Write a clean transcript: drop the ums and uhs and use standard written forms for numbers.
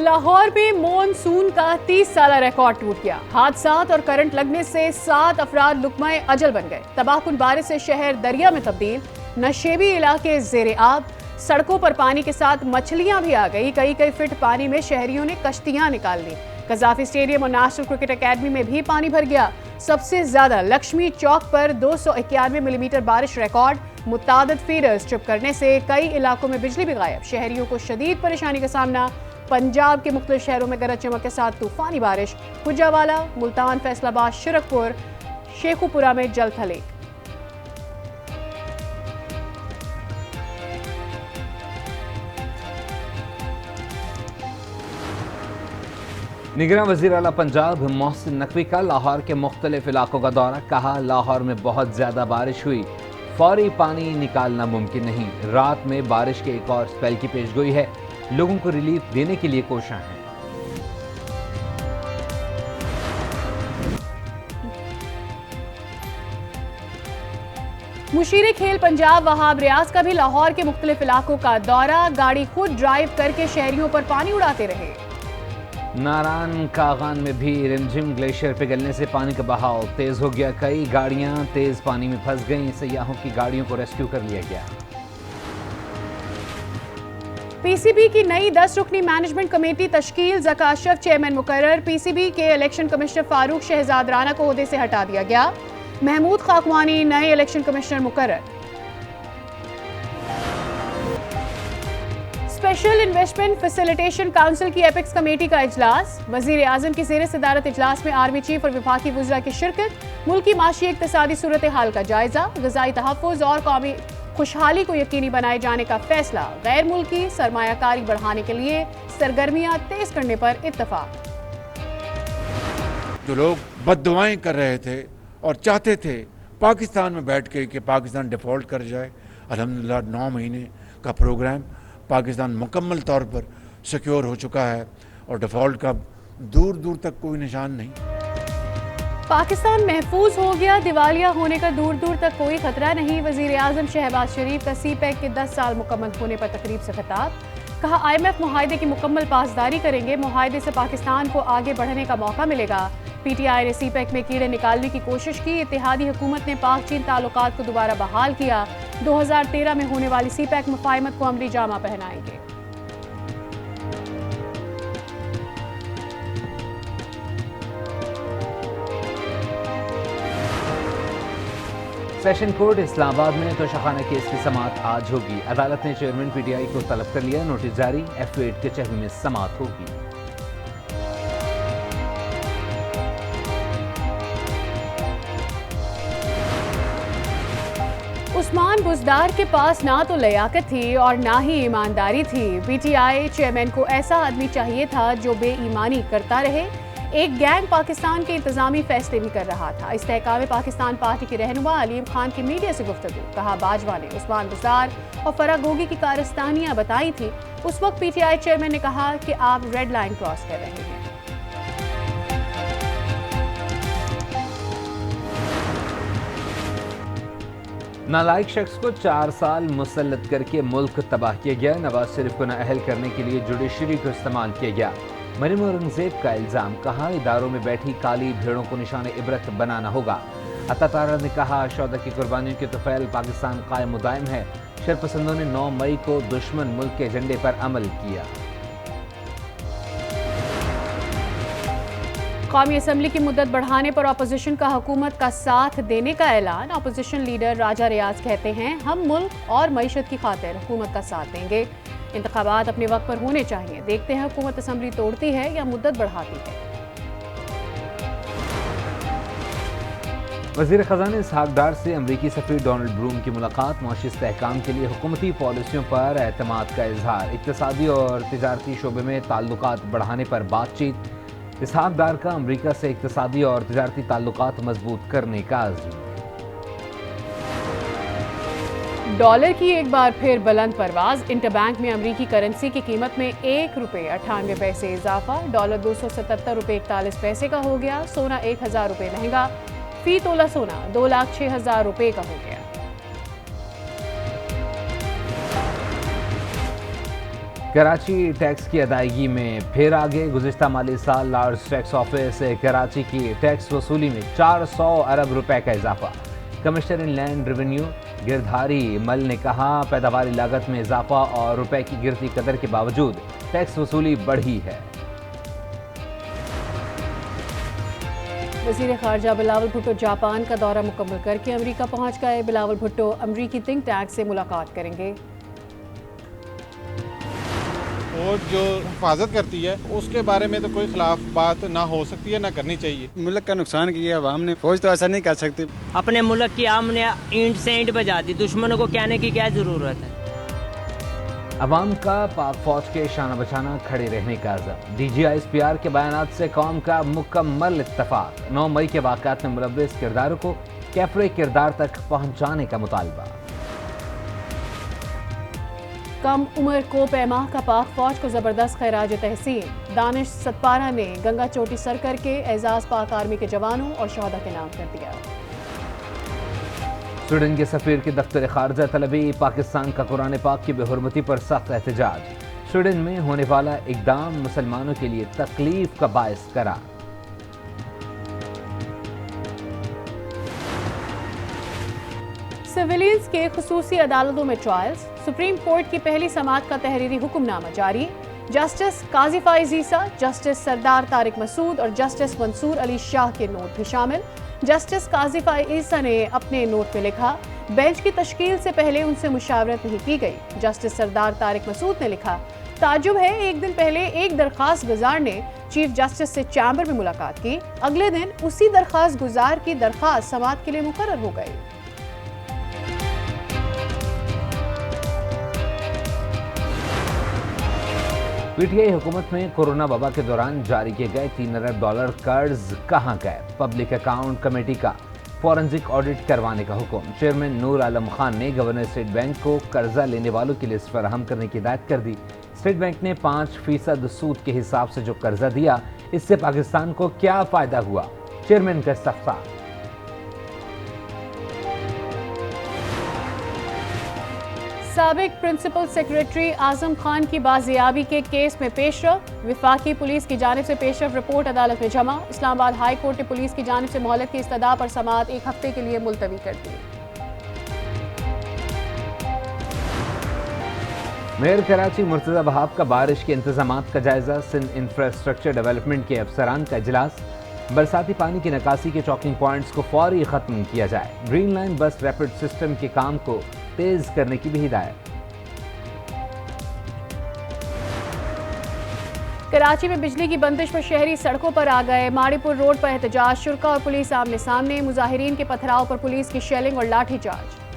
लाहौर में मॉनसून का 30 साला रिकॉर्ड टूट गया। हादसात और करंट लगने से 7 अफराद लुकमाए अजल बन गए। तबाहकुन बारिश से शहर दरिया में तब्दील, नशेबी इलाके ज़ेरे आब, सड़कों पर पानी के साथ मछलियां भी आ गई। कई फीट पानी में शहरियों ने कश्तियां निकाल ली। कजाफी स्टेडियम और नेशनल क्रिकेट अकेडमी में भी पानी भर गया। सबसे ज्यादा लक्ष्मी चौक पर 291 मिलीमीटर बारिश रिकॉर्ड। मुतादिद फीडर्स चुप करने से कई इलाकों में बिजली भी गायब। शहरियों को शदीद परेशानी का सामना। पंजाब के मुख्तलिफ शहरों में गरज चमक के साथ तूफानी बारिश। गुजरावाला, मुल्तान, फैसलाबाद, शिरकपुर, शेखुपुरा में जल थले। निगरान वज़ीर आला पंजाब मोहसिन नकवी का लाहौर के मुख्तलिफ इलाकों का दौरा। कहा, लाहौर में बहुत ज़्यादा बारिश हुई, फौरी पानी निकालना मुमकिन नहीं। रात में बारिश के एक और स्पेल की पेशगोई है। लोगों को रिलीफ देने के लिए कोशिशां हैं। मुशीर खेल पंजाब वहाब रियाज का भी लाहौर के मुख्तलिफ इलाकों का दौरा। गाड़ी खुद ड्राइव करके शहरियों पर पानी उड़ाते रहे। नारायण कागान में भी रिमझिम ग्लेशियर पिघलने से पानी का बहाव तेज हो गया। कई गाड़ियां तेज पानी में फंस गईं। सयाहों की गाड़ियों को रेस्क्यू कर लिया गया। पीसीबी की नई 10 रुकनी मैनेजमेंट कमेटी तश्कील। ज़का अशरफ चेयरमैन मुकर्रर। पीसीबी के इलेक्शन कमिश्नर फारूक शहजाद राना को ओहदे से हटा दिया गया। महमूद खाकवानी नए इलेक्शन कमिश्नर मुकर्रर। स्पेशल इन्वेस्टमेंट फैसिलिटेशन काउंसिल की एपिक्स कमेटी का इजलास। वजीर आजम की ज़ेर सदारत इजलास में आर्मी चीफ और विभागी वज़रा की शिरकत। मुल्की माशी इक़्तिसादी सूरत हाल का जायजा। ग़िज़ाई तहफ़्फ़ुज़ और कौमी खुशहाली को यकीनी बनाए जाने का फैसला। गैर मुल्की सरमायाकारी बढ़ाने के लिए सरगर्मियां तेज करने पर इत्तफाक। जो लोग बद्दुआएं कर रहे थे और चाहते थे पाकिस्तान में बैठ के कि पाकिस्तान डिफ़ॉल्ट कर जाए, अल्हम्दुलिल्लाह 9 महीने का प्रोग्राम पाकिस्तान मुकम्मल तौर पर सिक्योर हो चुका है और डिफ़ॉल्ट का दूर दूर तक कोई निशान नहीं। पाकिस्तान महफूज हो गया, दिवालिया होने का दूर दूर तक कोई खतरा नहीं। वजीर आजम शहबाज शरीफ का सीपैक के 10 साल मुकम्मल होने पर तकरीब से खिताब। कहा, IMF मुआहदे की मुकम्मल पासदारी करेंगे। मुआहदे से पाकिस्तान को आगे बढ़ने का मौका मिलेगा। PTI ने सीपैक में कीड़े निकालने की कोशिश की। इत्तेहादी हुकूमत ने पाक चीन ताल्लुकात को दोबारा बहाल किया। 2013 में होने वाली सीपैक मुफाहिमत को अमली जामा पहनाएंगे। सेशन कोर्ट इस्लामाबाद में तोशाखाना केस की समाअत आज होगी। अदालत ने चेयरमैन PTI को तलब कर लिया। नोटिस जारी। F8 कचहरी में समाअत होगी। उस्मान बुज़दार के पास ना तो लियाकत थी और ना ही ईमानदारी थी। PTI चेयरमैन को ऐसा आदमी चाहिए था जो बेईमानी करता रहे। एक गैंग पाकिस्तान के इंतजामी फैसले भी कर रहा था। इस्तेहकाम पाकिस्तान पार्टी के रहनुमा अलीम खान की मीडिया से गुफ्तगू। कहा, बाजवा ने उस्मान बुज़दार और फराह गोगी की कारस्तानियां बताई थी। उस वक्त PTI चेयरमैन ने कहा कि आप रेड लाइन क्रॉस कर रहे हैं। नालायक शख्स को 4 साल मुसल्लत करके मुल्क तबाह किया गया। नवाज शरीफ को नाअहल करने के लिए जुडिशरी को इस्तेमाल किया गया। मरीम औरंगजेब का इल्ज़ाम। कहा, इदारों में बैठी काली भेड़ों को निशान इबरत बनाना होगा। अता तारा ने कहा, शौदा की कुर्बानियों के तोफ़ैल पाकिस्तान कायम मुदायम है। शरपसंदों ने 9 मई को दुश्मन मुल्क के एजेंडे पर अमल किया। कौमी असम्बली की मुद्दत बढ़ाने पर अपोजिशन का हुकूमत का साथ देने का ऐलान। अपोजिशन लीडर राजा रियाज कहते हैं, हम मुल्क और मईशत की खातिर हुकूमत का साथ देंगे। इंतखाबात अपने वक्त पर होने चाहिए। देखते हैं हुकूमत असम्बली तोड़ती है या मुद्दत बढ़ाती है। वज़ीर ख़ज़ाना इसहाक़ डार से अमरीकी सफ़ीर डोनाल्ड ब्लूम की मुलाकात। मौशी इस्तेहकाम के लिए हुकूमती पॉलिसियों पर एतमाद का इजहार। इक़्तिसादी और तिजारती शोबे में ताल्लुकात बढ़ाने पर बातचीत। इसहाक़ डार का अमरीका से इक़्तिसादी और तिजारती ताल्लुकात मजबूत करने का अज़्म। डॉलर की एक बार फिर बुलंद परवाज। इंटरबैंक में अमरीकी करेंसी की कीमत में ₹1.98 इजाफा। डॉलर 277 रुपये 41 पैसे का हो गया। सोना 1000 रुपये महंगा। फी तोला सोना 2,06,000 रुपये का हो गया। कराची टैक्स की अदायगी में फिर आगे। गुज़िश्ता माली साल लार्ज टैक्स ऑफिस कराची की टैक्स वसूली में 400 अरब रुपए का इजाफा। कमिश्नर इन लैंड रेवेन्यू गिरधारी मल ने कहा, पैदावारी लागत में इजाफा और रुपए की गिरती कदर के बावजूद टैक्स वसूली बढ़ी है। वज़ीर ख़ारजा बिलावल भुट्टो जापान का दौरा मुकम्मल करके अमेरिका पहुंच गए। बिलावल भुट्टो अमरीकी थिंक टैंक से मुलाकात करेंगे और जो हिफाजत करती है उसके बारे में तो कोई खिलाफ बात ना हो सकती है, ना करनी चाहिए। मुल्क का नुकसान किया अवाम ने, फौज तो ऐसा नहीं कर सकती। अपने मुल्क की आम ने ईंट से ईंट बजा दी, दुश्मनों को कहने की क्या जरूरत है। अवाम का पाक फौज के शाना बचाना खड़े रहने का अज़म। DGISPR के बयानात से कौम का मुकम्मल इत्तफाक। 9 मई के वाक़यात में मुलव्वस किरदारों को कैफरे किरदार तक पहुँचाने का मुतालबा। कम उम्र को पैमा का पाक फौज को जबरदस्त खैराज तहसीन। दानिश सतपारा ने गंगा चोटी सर करके एजाज पाक आर्मी के जवानों और शहदा के नाम कर दिया। स्वीडन के सफीर के दफ्तर खारजा तलबी। पाकिस्तान का कुरान पाक की बेहुरमती पर सख्त एहतजाज। स्वीडन में होने वाला इकदाम मुसलमानों के लिए तकलीफ का बायस करार। सिविलियंस के खुसूसी अदालतों में ट्रायल्स। सुप्रीम कोर्ट की पहली समाअत का तहरीरी हुक्मनामा जारी। जस्टिस काजी फाइज ईसा, जस्टिस सरदार तारिक मसूद और जस्टिस मंसूर अली शाह के नोट भी शामिल। जस्टिस काजी फाइज ईसा ने अपने नोट में लिखा, बेंच की तश्कील से पहले उनसे मुशावरत नहीं की गई। जस्टिस सरदार तारिक मसूद ने लिखा, ताजुब है एक दिन पहले एक दरख्वास्त गुजार ने चीफ जस्टिस से चैम्बर में मुलाकात की, अगले दिन उसी दरख्वास्त गुजार की दरख्वास्त समाअत के लिए मुकर्रर हो गई। PTI हुकूमत में कोरोना वबा के दौरान जारी किए गए $3 अरब कर्ज कहां गए। पब्लिक अकाउंट कमेटी का फॉरेंसिक ऑडिट करवाने का हुक्म। चेयरमैन नूर आलम खान ने गवर्नर स्टेट बैंक को कर्जा लेने वालों की लिस्ट फराहम करने की हिदायत कर दी। स्टेट बैंक ने 5% सूद के हिसाब से जो कर्जा दिया, इससे पाकिस्तान को क्या फायदा हुआ, चेयरमैन का इस्तफसार। साबिक प्रिंसिपल सेक्रेटरी आजम खान की बाजियाबी के केस में पेशरफ। विफाकी पुलिस की जानिब से पेशरफ रिपोर्ट अदालत में जमा। इस्लामाबाद हाई कोर्ट ने पुलिस की जानिब से मोहलत की इस्तदा पर समाअत 1 हफ्ते के लिए मुलतवी कर दी। मेयर कराची मुर्तज़ा बहाब का बारिश के इंतजामात का जायजा। सिंध इंफ्रास्ट्रक्चर डेवलपमेंट के अफसरान का इजलास। बरसाती पानी की निकासी के चॉकिंग पॉइंट्स को फौरी खत्म किया जाए। ग्रीन लाइन बस रैपिड सिस्टम के काम को तेज करने की भी हिदायत। कराची में बिजली की बंदिश पर शहरी सड़कों पर आ गए। माड़ीपुर रोड पर एहतजाज। शुरा और पुलिस आमने सामने। मुजाहिरीन के पथराव पर पुलिस की शेलिंग और लाठीचार्ज।